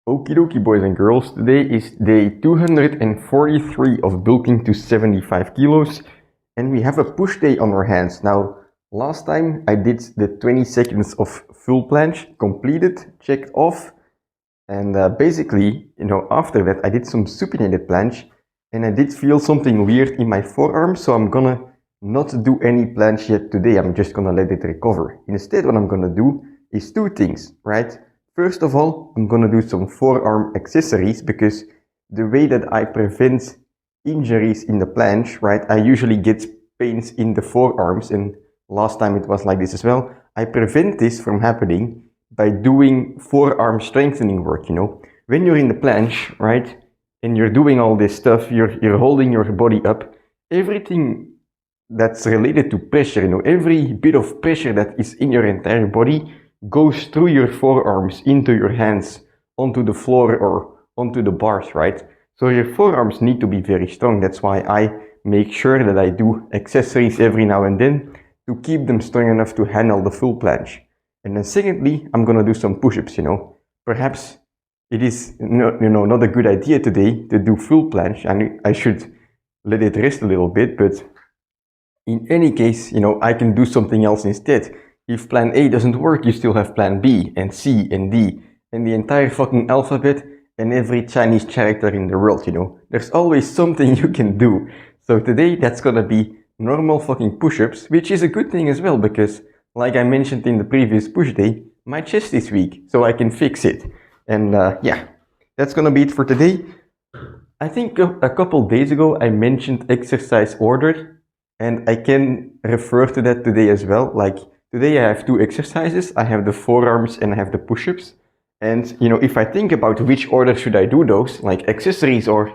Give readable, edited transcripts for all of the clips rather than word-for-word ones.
Okie dokie, boys and girls. Today is day 243 of bulking to 75 kilos, and we have a push day on our hands. Now, last time I did the 20 seconds of full planche, completed, checked off, and basically, after that I did some supinated planche, and I did feel something weird in my forearm, so I'm gonna not do any planche yet today. I'm just gonna let it recover. Instead, what I'm gonna do is two things, right? First of all, I'm gonna do some forearm accessories because the way that I prevent injuries in the planche, right? I usually get pains in the forearms, and last time it was like this as well. I prevent this from happening by doing forearm strengthening work, When you're in the planche, right, and you're doing all this stuff, you're holding your body up, everything that's related to pressure, every bit of pressure that is in your entire body goes through your forearms, into your hands, onto the floor or onto the bars, right? So your forearms need to be very strong. That's why I make sure that I do accessories every now and then to keep them strong enough to handle the full planche. And then secondly, I'm gonna do some push-ups, Perhaps it is not a good idea today to do full planche, and I should let it rest a little bit, but in any case, I can do something else instead. If plan A doesn't work, you still have plan B and C and D and the entire fucking alphabet and every Chinese character in the world, There's always something you can do. So today that's gonna be normal fucking push-ups, which is a good thing as well because, like I mentioned in the previous push day, my chest is weak, so I can fix it. And yeah, that's gonna be it for today. I think a couple days ago I mentioned exercise order, and I can refer to that today as well. Like today I have two exercises. I have the forearms and I have the push-ups. And if I think about which order should I do those, like accessories or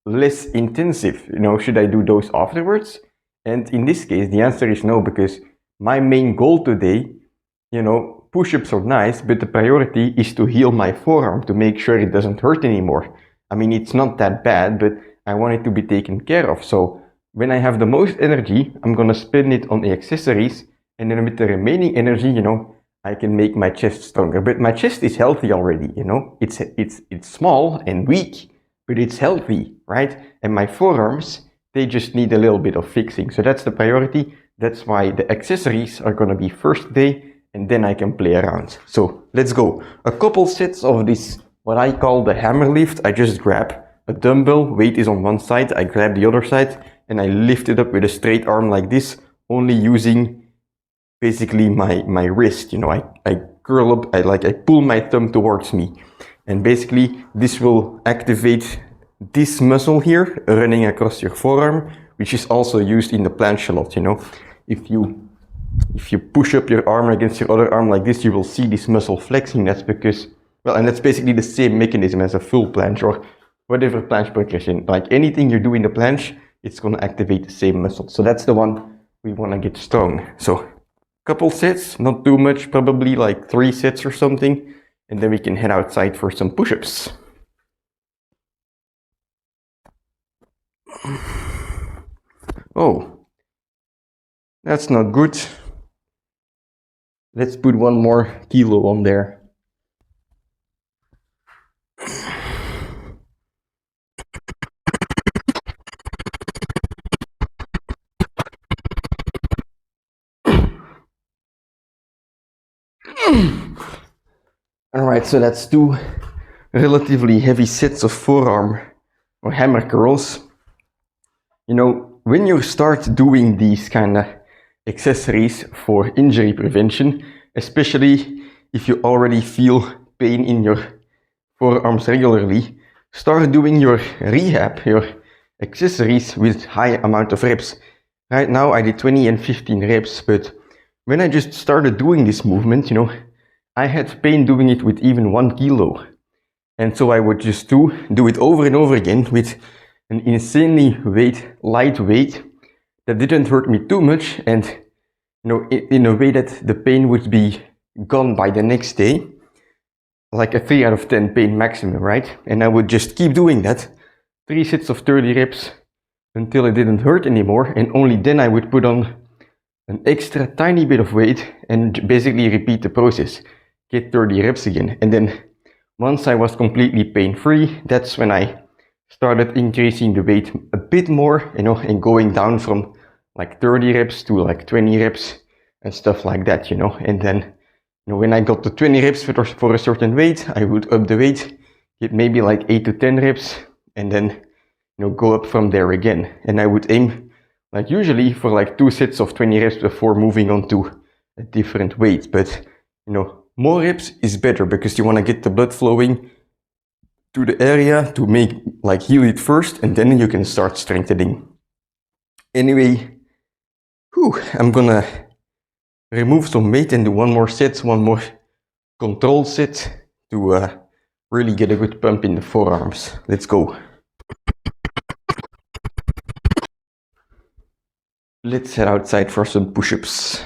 less intensive, should I do those afterwards? And in this case the answer is no, because my main goal today, push-ups are nice, but the priority is to heal my forearm, to make sure it doesn't hurt anymore. I mean, it's not that bad, but I want it to be taken care of. So when I have the most energy, I'm gonna spend it on the accessories, and then with the remaining energy, I can make my chest stronger. But my chest is healthy already, It's small and weak, but it's healthy, right? And my forearms, they just need a little bit of fixing. So that's the priority. That's why the accessories are gonna be first day, and then I can play around. So let's go. A couple sets of this, what I call the hammer lift. I just grab a dumbbell, weight is on one side, I grab the other side, and I lift it up with a straight arm like this, only using basically my wrist. I curl up, I pull my thumb towards me. And basically this will activate this muscle here running across your forearm, which is also used in the planche a lot, If you push up your arm against your other arm like this, you will see this muscle flexing. That's because, and that's basically the same mechanism as a full planche or whatever planche progression. Like anything you do in the planche, it's going to activate the same muscle. So that's the one we want to get strong. So couple sets, not too much, probably like 3 sets or something. And then we can head outside for some push-ups. Oh, that's not good. Let's put 1 more kilo on there. Alright, so that's 2 relatively heavy sets of forearm or hammer curls. When you start doing these kind of accessories for injury prevention, especially if you already feel pain in your forearms regularly, start doing your rehab, your accessories with high amount of reps. Right now I did 20 and 15 reps, but when I just started doing this movement, I had pain doing it with even 1 kilo. And so I would just do it over and over again with an insanely light weight that didn't hurt me too much, and in a way that the pain would be gone by the next day, like a 3 out of 10 pain maximum, right? And I would just keep doing that, 3 sets of 30 reps until it didn't hurt anymore, and only then I would put on an extra tiny bit of weight and basically repeat the process, get 30 reps again. And then Once I was completely pain-free, that's when I started increasing the weight a bit more, you know, and going down from like 30 reps to like 20 reps and stuff like that, you know. And then, you know, when I got to 20 reps for a certain weight, I would up the weight, get maybe like 8 to 10 reps, and then, you know, go up from there again. And I would aim like usually for like 2 sets of 20 reps before moving on to a different weight. But, you know, more reps is better because you want to get the blood flowing to the area to make like heal it first, and then you can start strengthening. Anyway, I'm gonna remove some weight and do one more set, one more control set to really get a good pump in the forearms. Let's go. Let's head outside for some push-ups.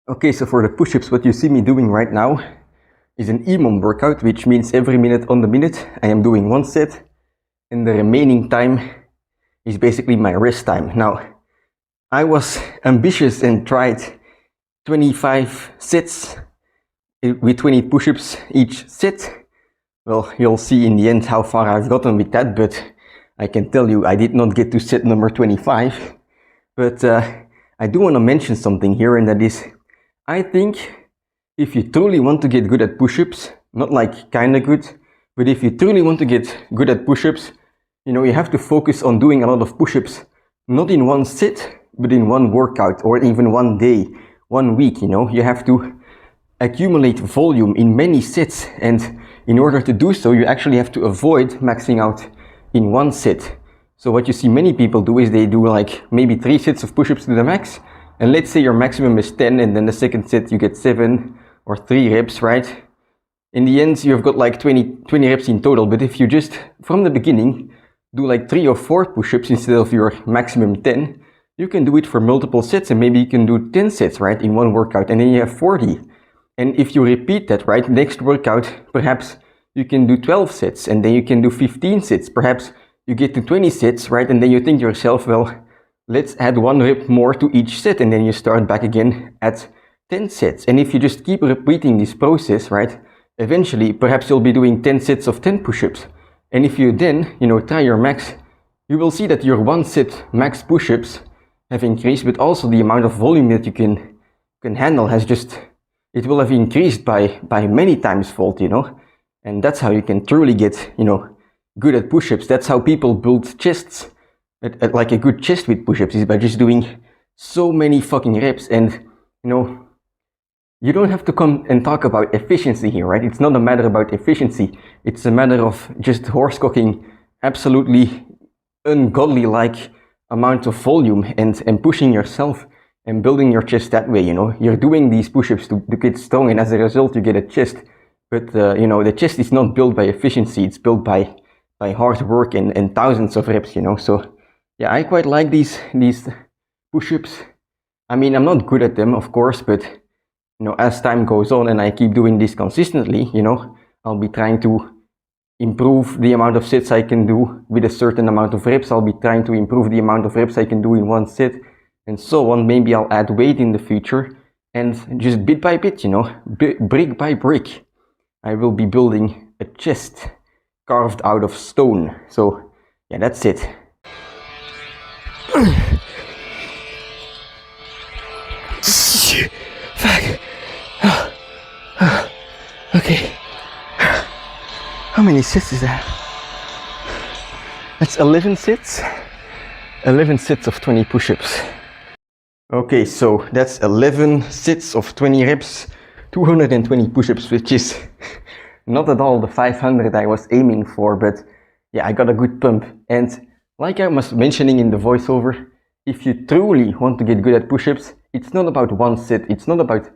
Okay, so for the push-ups, what you see me doing right now is an EMOM workout, which means every minute on the minute I am doing 1 set, and the remaining time is basically my rest time. Now, I was ambitious and tried 25 sets with 20 push-ups each set. Well, you'll see in the end how far I've gotten with that, but I can tell you I did not get to set number 25. But I do want to mention something here, and that is, I think if you truly want to get good at push-ups, not like kinda good, but if you truly want to get good at push-ups, you know, you have to focus on doing a lot of push-ups, not in one set, but in one workout, or even one day, 1 week, you know. You have to accumulate volume in many sets, and in order to do so, you actually have to avoid maxing out in 1 set. So what you see many people do is they do like maybe 3 sets of push-ups to the max, and let's say your maximum is 10, and then the second set you get 7 or 3 reps, right? In the end, you've got like 20 reps in total, but if you just, from the beginning, do like 3 or 4 push-ups instead of your maximum 10, you can do it for multiple sets, and maybe you can do 10 sets, right, in one workout, and then you have 40. And if you repeat that, right, next workout, perhaps you can do 12 sets, and then you can do 15 sets, perhaps you get to 20 sets, right, and then you think to yourself, well, let's add 1 rep more to each set, and then you start back again at 10 sets. And if you just keep repeating this process, right, eventually perhaps you'll be doing 10 sets of 10 push-ups. And if you then, you know, try your max, you will see that your 1 set max push-ups have increased, but also the amount of volume that you can handle has just, it will have increased by many times fold, you know. And that's how you can truly get, you know, good at push-ups. That's how people build chests. Like a good chest with push-ups is by just doing so many fucking reps. And, you know, you don't have to come and talk about efficiency here, right? It's not a matter about efficiency. It's a matter of just horse-cocking absolutely ungodly like amount of volume and pushing yourself and building your chest that way, you know. You're doing these push-ups to get strong, and as a result you get a chest. But, you know, the chest is not built by efficiency. It's built by hard work and thousands of reps, you know. So yeah, I quite like these push-ups. I mean, I'm not good at them, of course, but, you know, as time goes on and I keep doing this consistently, you know, I'll be trying to improve the amount of sets I can do with a certain amount of reps. I'll be trying to improve the amount of reps I can do in 1 set, and so on. Maybe I'll add weight in the future, and just bit by bit, you know, brick by brick, I will be building a chest carved out of stone. So yeah, that's it. Fuck. Okay. How many sets is that? That's 11 sets. 11 sets of 20 push-ups. Okay, so that's 11 sets of 20 reps, 220 push-ups, which is not at all the 500 I was aiming for, but yeah, I got a good pump. And like I was mentioning in the voiceover, if you truly want to get good at push-ups, it's not about 1 set, it's not about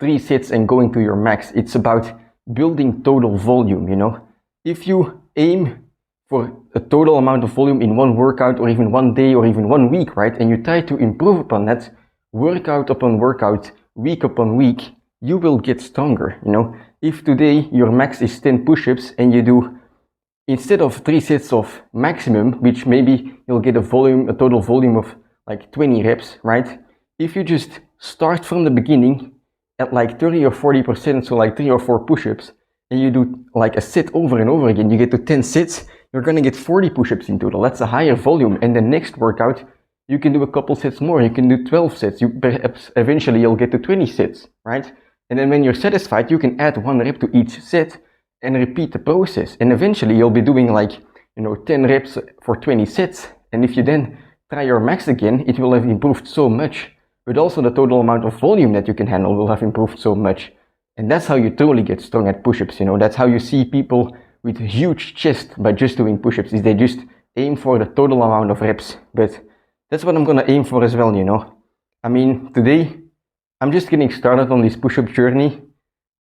3 sets and going to your max. It's about building total volume, you know. If you aim for a total amount of volume in one workout or even one day or even 1 week, right, and you try to improve upon that workout upon workout, week upon week, you will get stronger, you know. If today your max is 10 push-ups and you do, instead of 3 sets of maximum, which maybe you'll get a total volume of like 20 reps, right? If you just start from the beginning at like 30 or 40%, so like 3 or 4 push-ups, and you do like a set over and over again, you get to 10 sets, you're gonna get 40 push-ups in total. That's a higher volume. And the next workout, you can do a couple sets more. You can do 12 sets. Perhaps eventually you'll get to 20 sets, right? And then when you're satisfied, you can add 1 rep to each set and repeat the process. And eventually you'll be doing like, you know, 10 reps for 20 sets. And if you then try your max again, it will have improved so much. But also the total amount of volume that you can handle will have improved so much. And that's how you truly get strong at push-ups, you know. That's how you see people with huge chest by just doing push-ups, is they just aim for the total amount of reps. But that's what I'm gonna aim for as well, you know. I mean, today, I'm just getting started on this push-up journey.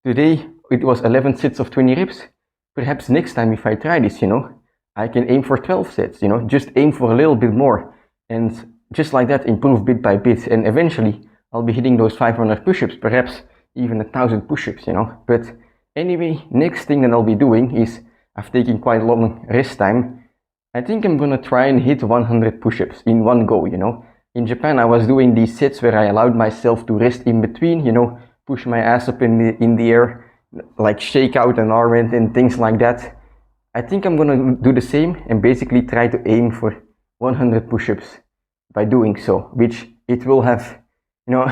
Today, it was 11 sets of 20 reps. Perhaps next time, if I try this, you know, I can aim for 12 sets, you know, just aim for a little bit more. And just like that, improve bit by bit. And eventually, I'll be hitting those 500 push-ups, perhaps even 1,000 push-ups, you know. But anyway, next thing that I'll be doing is, I've taken quite a long rest time. I think I'm gonna try and hit 100 push-ups in one go, you know. In Japan, I was doing these sets where I allowed myself to rest in between, you know, push my ass up in the air, like shake out an arm and things like that. I think I'm gonna do the same and basically try to aim for 100 push-ups by doing so, which it will have, you know,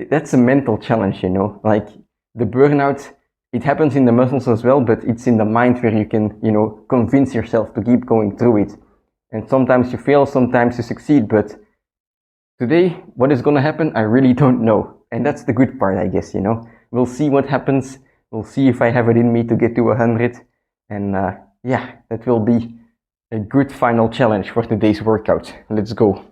that's a mental challenge, you know, like the burnout, it happens in the muscles as well, but it's in the mind where you can, you know, convince yourself to keep going through it. And sometimes you fail, sometimes you succeed, but today, what is gonna happen, I really don't know. And that's the good part, I guess, you know. We'll see what happens. We'll see if I have it in me to get to 100. And yeah, that will be a good final challenge for today's workout. Let's go.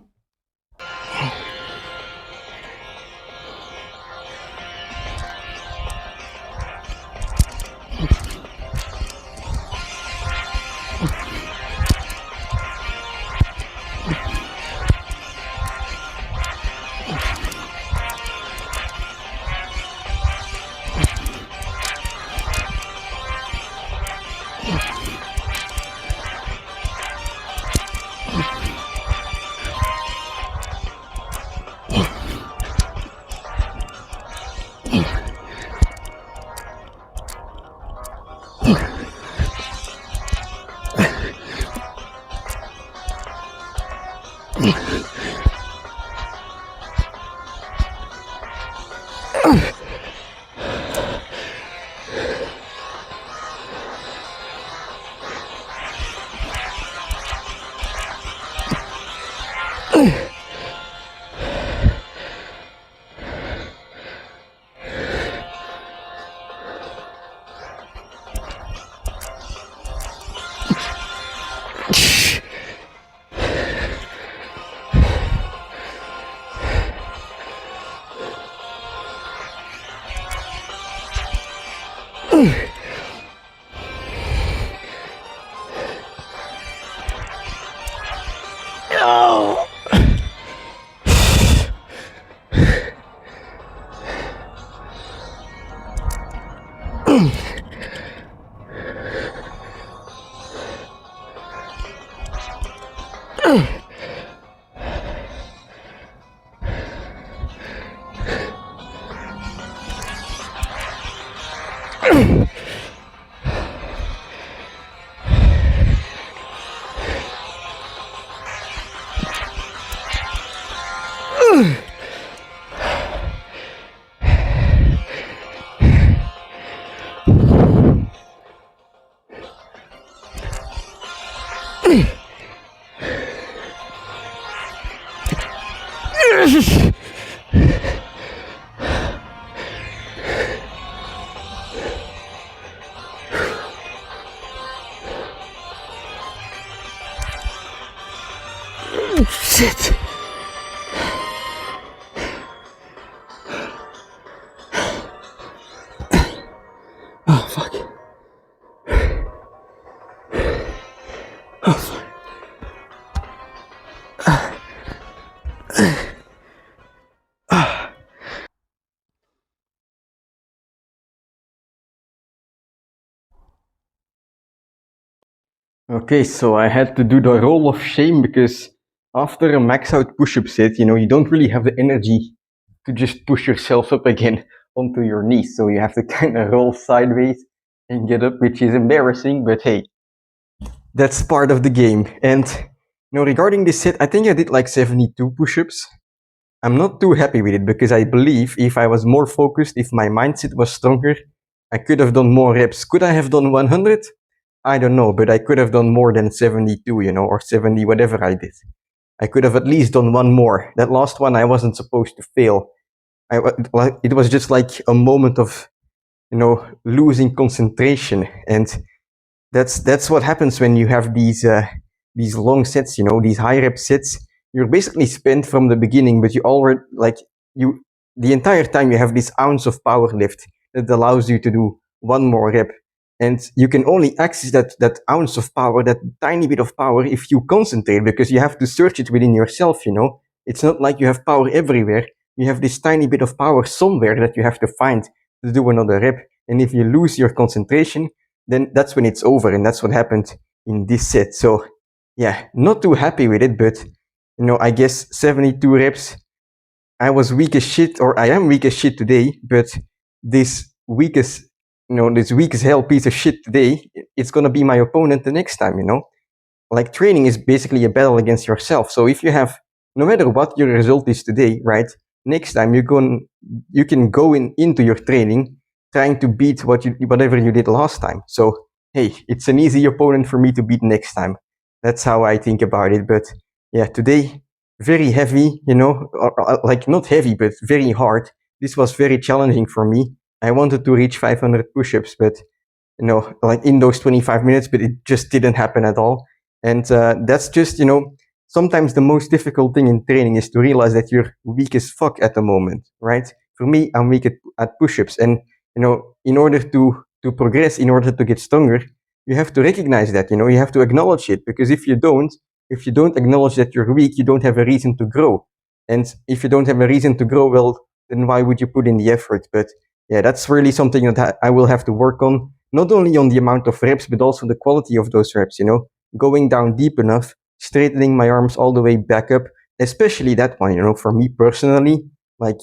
Shit. Okay, so I had to do the roll of shame because after a max out push-up set, you don't really have the energy to just push yourself up again onto your knees. So you have to kind of roll sideways and get up, which is embarrassing, but hey, that's part of the game. And regarding this set, I think I did like 72 push-ups. I'm not too happy with it because I believe if I was more focused, if my mindset was stronger, I could have done more reps. Could I have done 100? I don't know, but I could have done more than 72, or 70, whatever I did. I could have at least done one more. That last one I wasn't supposed to fail. It was just like a moment of, losing concentration. And that's what happens when you have these long sets, these high rep sets. You're basically spent from the beginning, but you already you the entire time you have this ounce of power lift that allows you to do one more rep, and you can only access that ounce of power, that tiny bit of power, if you concentrate, because you have to search it within yourself. It's not like you have power everywhere. You have this tiny bit of power somewhere that you have to find to do another rep, and if you lose your concentration, then that's when it's over, and that's what happened in this set. So yeah, not too happy with it, but I guess 72 reps. I was weak as shit, or I am weak as shit today, but this weak as this weak as hell piece of shit today, it's gonna be my opponent the next time. Like training is basically a battle against yourself. So if you have, no matter what your result is today, right? Next time you can go into your training trying to beat whatever you did last time. So hey, it's an easy opponent for me to beat next time. That's how I think about it. But yeah, today very heavy, like not heavy, but very hard. This was very challenging for me. I wanted to reach 500 push-ups, but like in those 25 minutes, but it just didn't happen at all. And that's just, sometimes the most difficult thing in training is to realize that you're weak as fuck at the moment, right? For me, I'm weak at push-ups. And, in order to progress, in order to get stronger, you have to recognize that, you have to acknowledge it. Because if you don't acknowledge that you're weak, you don't have a reason to grow. And if you don't have a reason to grow, well, then why would you put in the effort? But yeah, that's really something that I will have to work on, not only on the amount of reps, but also the quality of those reps, going down deep enough, straightening my arms all the way back up, especially that one, for me personally, like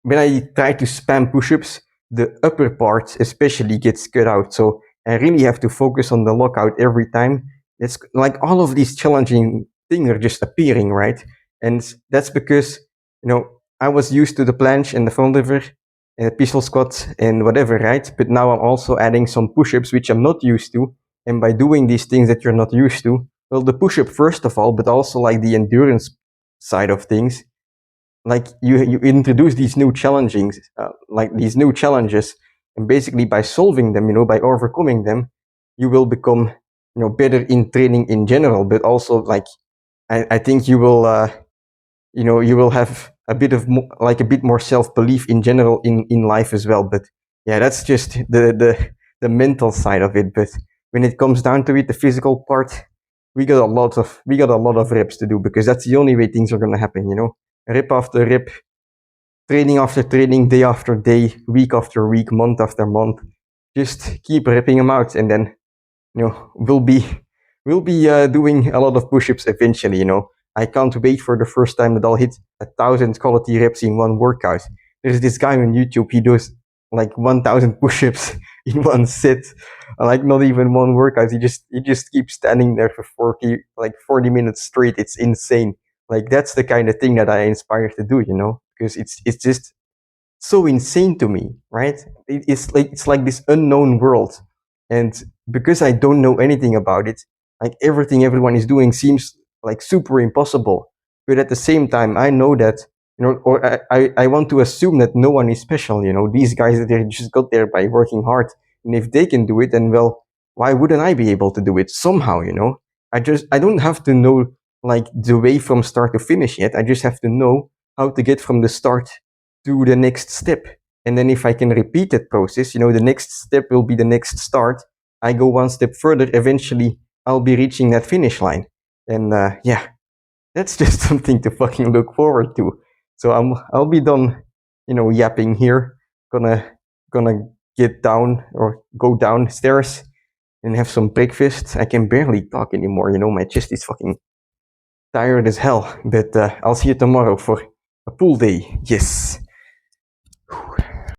when I try to spam push-ups, the upper part especially gets cut out. So I really have to focus on the lockout every time. It's like all of these challenging things are just appearing, right? And that's because, I was used to the planche and the front lever and pistol squat and whatever, right? But now I'm also adding some push-ups, which I'm not used to. And by doing these things that you're not used to, well, the push-up first of all, but also like the endurance side of things, like you introduce these new challengings, like these new challenges, and basically by solving them, by overcoming them, you will become, better in training in general. But also, like I think you will, you will have a bit of like a bit more self belief in general in life as well. But yeah, that's just the mental side of it. But when it comes down to it, the physical part, we got a lot of reps to do, because that's the only way things are gonna happen. Rep after rep, training after training, day after day, week after week, month after month. Just keep repping them out, and then we'll be doing a lot of push-ups eventually. I can't wait for the first time that I'll hit 1,000 quality reps in one workout. There's this guy on YouTube. He does like 1,000 push-ups in one set, like not even one workout. He just keeps standing there for 40 minutes straight. It's insane. Like that's the kind of thing that I inspire to do, because it's just so insane to me, right? It's like this unknown world, and because I don't know anything about it, like everything everyone is doing seems like super impossible. But at the same time, I know that, or I want to assume that no one is special. These guys, they just got there by working hard, and if they can do it, then well, why wouldn't I be able to do it somehow? I don't have to know like the way from start to finish yet. I just have to know how to get from the start to the next step. And then if I can repeat that process, the next step will be the next start. I go one step further. Eventually, I'll be reaching that finish line. And yeah, that's just something to fucking look forward to. So I'll be done, yapping here. Gonna get down or go downstairs and have some breakfast. I can barely talk anymore. My chest is fucking tired as hell. But I'll see you tomorrow for a pool day. Yes.